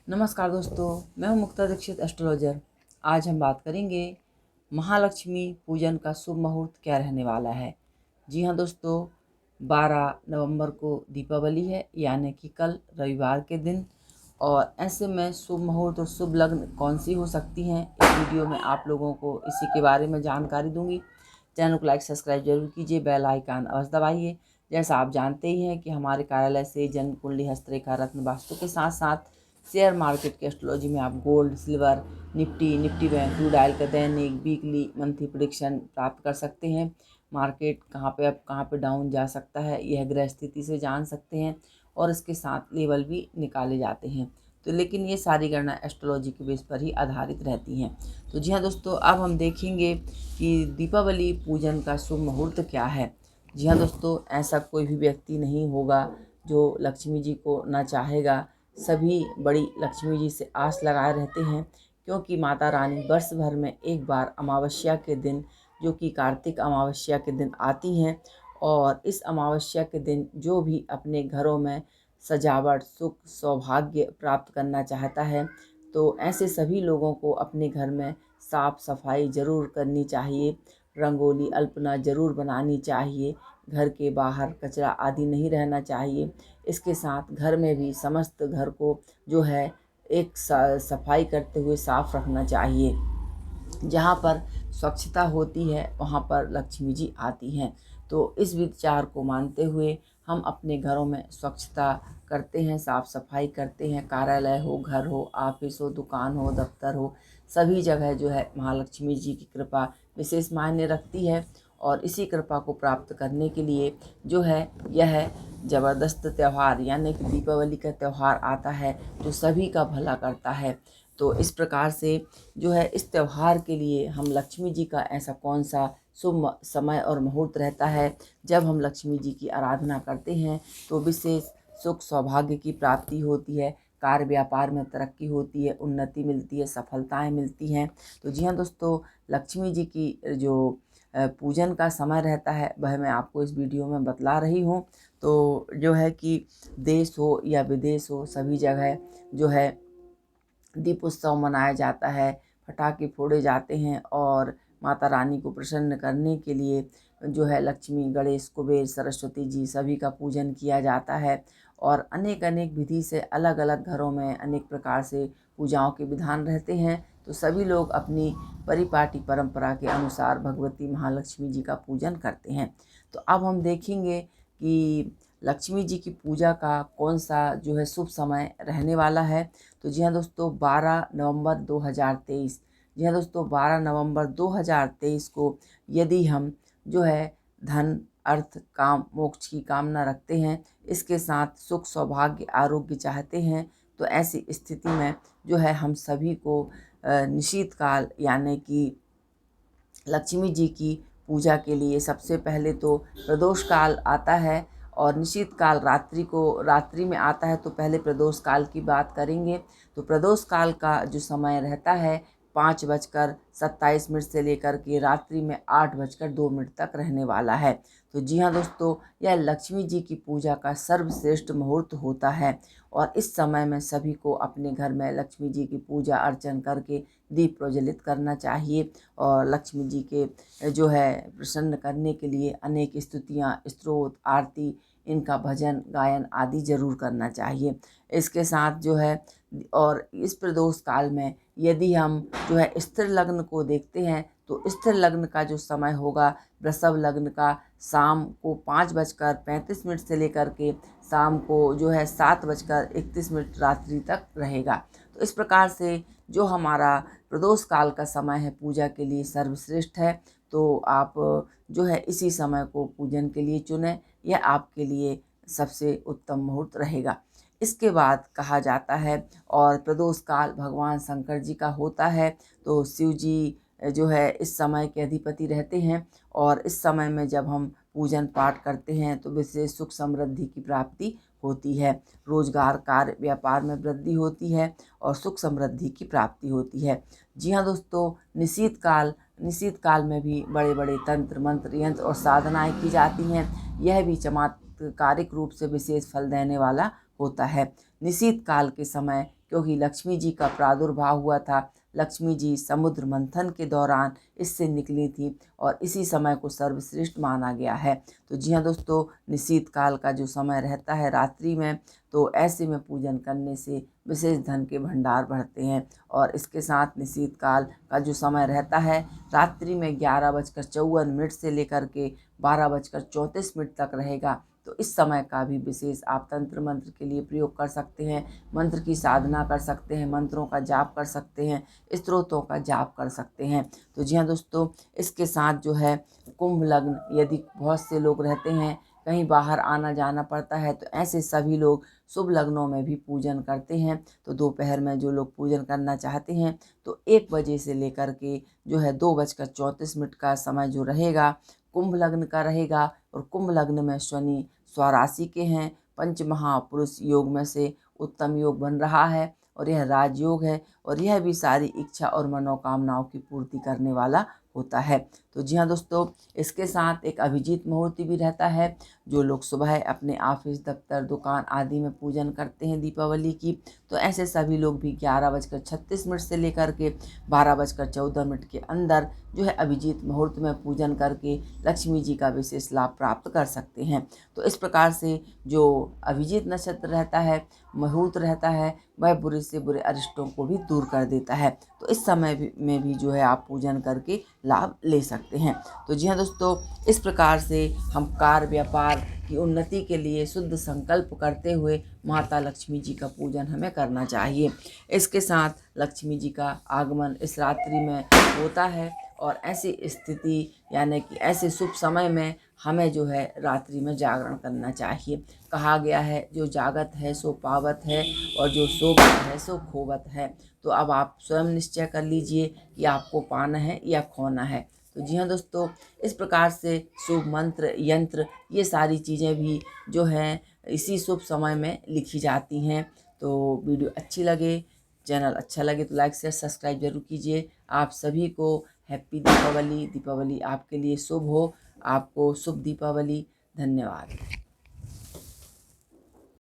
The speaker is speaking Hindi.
नमस्कार दोस्तों, मैं हूं मुक्ता दीक्षित एस्ट्रोलॉजर। आज हम बात करेंगे महालक्ष्मी पूजन का शुभ मुहूर्त क्या रहने वाला है। जी हाँ दोस्तों, 12 नवंबर को दीपावली है, यानी कि कल रविवार के दिन। और ऐसे में शुभ मुहूर्त और शुभ लग्न कौन सी हो सकती हैं, इस वीडियो में आप लोगों को इसी के बारे में जानकारी दूंगी। चैनल को लाइक सब्सक्राइब जरूर कीजिए, बेल आइकन अवश्य दबाइए। जैसा आप जानते ही हैं कि हमारे कार्यालय से जन्म कुंडली, हस्तरेखा, रत्न, वास्तु के साथ साथ शेयर मार्केट के एस्ट्रोलॉजी में आप gold, silver, Nifty bank, crude oil का दैनिक, वीकली, मंथली प्रेडिक्शन प्राप्त कर सकते हैं। मार्केट कहाँ पे अप कहाँ पे डाउन जा सकता है, यह ग्रह स्थिति से जान सकते हैं। और इसके साथ लेवल भी निकाले जाते हैं। तो लेकिन ये सारी गणना एस्ट्रोलॉजी के बेस पर ही आधारित रहती हैं। तो जी हाँ दोस्तों, अब हम देखेंगे कि दीपावली पूजन का शुभ मुहूर्त क्या है। जी हाँ दोस्तों, ऐसा कोई भी व्यक्ति नहीं होगा जो लक्ष्मी जी को ना चाहेगा। सभी बड़ी लक्ष्मी जी से आस लगाए रहते हैं, क्योंकि माता रानी वर्ष भर में एक बार अमावस्या के दिन, जो कि कार्तिक अमावस्या के दिन आती हैं। और इस अमावस्या के दिन जो भी अपने घरों में सजावट, सुख, सौभाग्य प्राप्त करना चाहता है, तो ऐसे सभी लोगों को अपने घर में साफ सफाई ज़रूर करनी चाहिए। रंगोली, अल्पना ज़रूर बनानी चाहिए। घर के बाहर कचरा आदि नहीं रहना चाहिए। इसके साथ घर में भी समस्त घर को जो है एक सफाई करते हुए साफ रखना चाहिए। जहाँ पर स्वच्छता होती है वहाँ पर लक्ष्मी जी आती हैं। तो इस विचार को मानते हुए हम अपने घरों में स्वच्छता करते हैं, साफ सफाई करते हैं। कार्यालय हो, घर हो, ऑफिस हो, दुकान हो, दफ्तर हो, सभी जगह जो है महालक्ष्मी जी की कृपा विशेष मायने रखती है। और इसी कृपा को प्राप्त करने के लिए जो है यह ज़बरदस्त त्यौहार यानी कि दीपावली का त्यौहार आता है, जो सभी का भला करता है। तो इस प्रकार से जो है इस त्यौहार के लिए हम लक्ष्मी जी का ऐसा कौन सा शुभ समय और मुहूर्त रहता है जब हम लक्ष्मी जी की आराधना करते हैं, तो विशेष सुख सौभाग्य की प्राप्ति होती है, कार्य व्यापार में तरक्की होती है, उन्नति मिलती है, सफलताएं मिलती हैं। तो जी हाँ दोस्तों, लक्ष्मी जी की जो पूजन का समय रहता है वह मैं आपको इस वीडियो में बतला रही हूँ। तो जो है कि देश हो या विदेश हो, सभी जगह जो है दीपोत्सव मनाया जाता है, पटाखे फोड़े जाते हैं। और माता रानी को प्रसन्न करने के लिए जो है लक्ष्मी, गणेश, कुबेर, सरस्वती जी सभी का पूजन किया जाता है। और अनेक अनेक विधि से अलग अलग घरों में अनेक प्रकार से पूजाओं के विधान रहते हैं। तो सभी लोग अपनी परिपाटी परंपरा के अनुसार भगवती महालक्ष्मी जी का पूजन करते हैं। तो अब हम देखेंगे कि लक्ष्मी जी की पूजा का कौन सा जो है शुभ समय रहने वाला है। तो जी हाँ दोस्तों, 12 नवंबर 2023, जी हाँ दोस्तों 12 नवंबर 2023 को यदि हम जो है धन, अर्थ, काम, मोक्ष की कामना रखते हैं, इसके साथ सुख, सौभाग्य, आरोग्य चाहते हैं, तो ऐसी स्थिति में जो है हम सभी को निशीत काल यानी कि लक्ष्मी जी की पूजा के लिए सबसे पहले तो प्रदोष काल आता है। और निश्चित काल रात्रि में आता है। तो पहले प्रदोष काल की बात करेंगे। तो प्रदोष काल का जो समय रहता है 5:27 से लेकर के रात्रि में 8:02 तक रहने वाला है। तो जी हाँ दोस्तों, यह लक्ष्मी जी की पूजा का सर्वश्रेष्ठ मुहूर्त होता है। और इस समय में सभी को अपने घर में लक्ष्मी जी की पूजा अर्चन करके दीप प्रज्वलित करना चाहिए। और लक्ष्मी जी के जो है प्रसन्न करने के लिए अनेक स्तुतियाँ, स्तोत्र, आरती, इनका भजन गायन आदि जरूर करना चाहिए। इसके साथ जो है और इस प्रदोष काल में यदि हम जो है स्थिर लग्न को देखते हैं, तो स्थिर लग्न का जो समय होगा वृषभ लग्न का शाम को 5:35 से लेकर के शाम को जो है 7:31 रात्रि तक रहेगा। तो इस प्रकार से जो हमारा प्रदोष काल का समय है पूजा के लिए सर्वश्रेष्ठ है। तो आप जो है इसी समय को पूजन के लिए चुनें, यह आपके लिए सबसे उत्तम मुहूर्त रहेगा। इसके बाद कहा जाता है और प्रदोष काल भगवान शंकर जी का होता है। तो शिव जी जो है इस समय के अधिपति रहते हैं। और इस समय में जब हम पूजन पाठ करते हैं तो विशेष सुख समृद्धि की प्राप्ति होती है। रोजगार, कार्य, व्यापार में वृद्धि होती है और सुख समृद्धि की प्राप्ति होती है। जी हाँ दोस्तों, निशीत काल में भी बड़े बड़े तंत्र, मंत्र, यंत्र और साधनाएं की जाती हैं। यह भी चमत्कारिक रूप से विशेष फल देने वाला होता है। निशीत काल के समय क्योंकि लक्ष्मी जी का प्रादुर्भाव हुआ था। लक्ष्मी जी समुद्र मंथन के दौरान इससे निकली थी और इसी समय को सर्वश्रेष्ठ माना गया है। तो जी हाँ दोस्तों, निशीत काल का जो समय रहता है रात्रि में, तो ऐसे में पूजन करने से विशेष धन के भंडार बढ़ते हैं। और इसके साथ निशीत काल का जो समय रहता है रात्रि में 11:54 से लेकर के 12:34 तक रहेगा। तो इस समय का भी विशेष आप तंत्र मंत्र के लिए प्रयोग कर सकते हैं, मंत्र की साधना कर सकते हैं, मंत्रों का जाप कर सकते हैं, स्तोत्रों का जाप कर सकते हैं। तो जी हाँ दोस्तों, इसके साथ जो है कुंभ लग्न, यदि बहुत से लोग रहते हैं कहीं बाहर आना जाना पड़ता है, तो ऐसे सभी लोग शुभ लग्नों में भी पूजन करते हैं। तो दोपहर में जो लोग पूजन करना चाहते हैं तो 1 बजे से लेकर के जो है 2:34 का समय जो रहेगा कुंभ लग्न का रहेगा। और कुंभ लग्न में शनि स्वराशि के हैं, पंच महापुरुष योग में से उत्तम योग बन रहा है और यह राजयोग है और यह भी सारी इच्छा और मनोकामनाओं की पूर्ति करने वाला होता है। तो जी हाँ दोस्तों, इसके साथ एक अभिजीत मुहूर्त भी रहता है। जो लोग सुबह अपने ऑफिस, दफ्तर, दुकान आदि में पूजन करते हैं दीपावली की, तो ऐसे सभी लोग भी 11:36 से लेकर के 12:14 के अंदर जो है अभिजीत मुहूर्त में पूजन करके लक्ष्मी जी का विशेष लाभ प्राप्त कर सकते हैं। तो इस प्रकार से जो अभिजीत नक्षत्र रहता है, मुहूर्त रहता है, वह बुरे से बुरे अरिष्टों को भी दूर कर देता है। तो इस समय में भी जो है आप पूजन करके लाभ ले सकते हैं। तो जी हाँ दोस्तों, इस प्रकार से हम कार्य व्यापार की उन्नति के लिए शुद्ध संकल्प करते हुए माता लक्ष्मी जी का पूजन हमें करना चाहिए। इसके साथ लक्ष्मी जी का आगमन इस रात्रि में होता है और ऐसी स्थिति यानी कि ऐसे शुभ समय में हमें जो है रात्रि में जागरण करना चाहिए। कहा गया है जो जागत है सो पावत है और जो सोवत है सो खोवत है। तो अब आप स्वयं निश्चय कर लीजिए कि आपको पाना है या खोना है। तो जी हाँ दोस्तों, इस प्रकार से शुभ मंत्र, यंत्र, ये सारी चीज़ें भी जो हैं इसी शुभ समय में लिखी जाती हैं। तो वीडियो अच्छी लगे, चैनल अच्छा लगे तो लाइक शेयर सब्सक्राइब जरूर कीजिए। आप सभी को हैप्पी दीपावली। दीपावली आपके लिए शुभ हो, आपको शुभ दीपावली। धन्यवाद।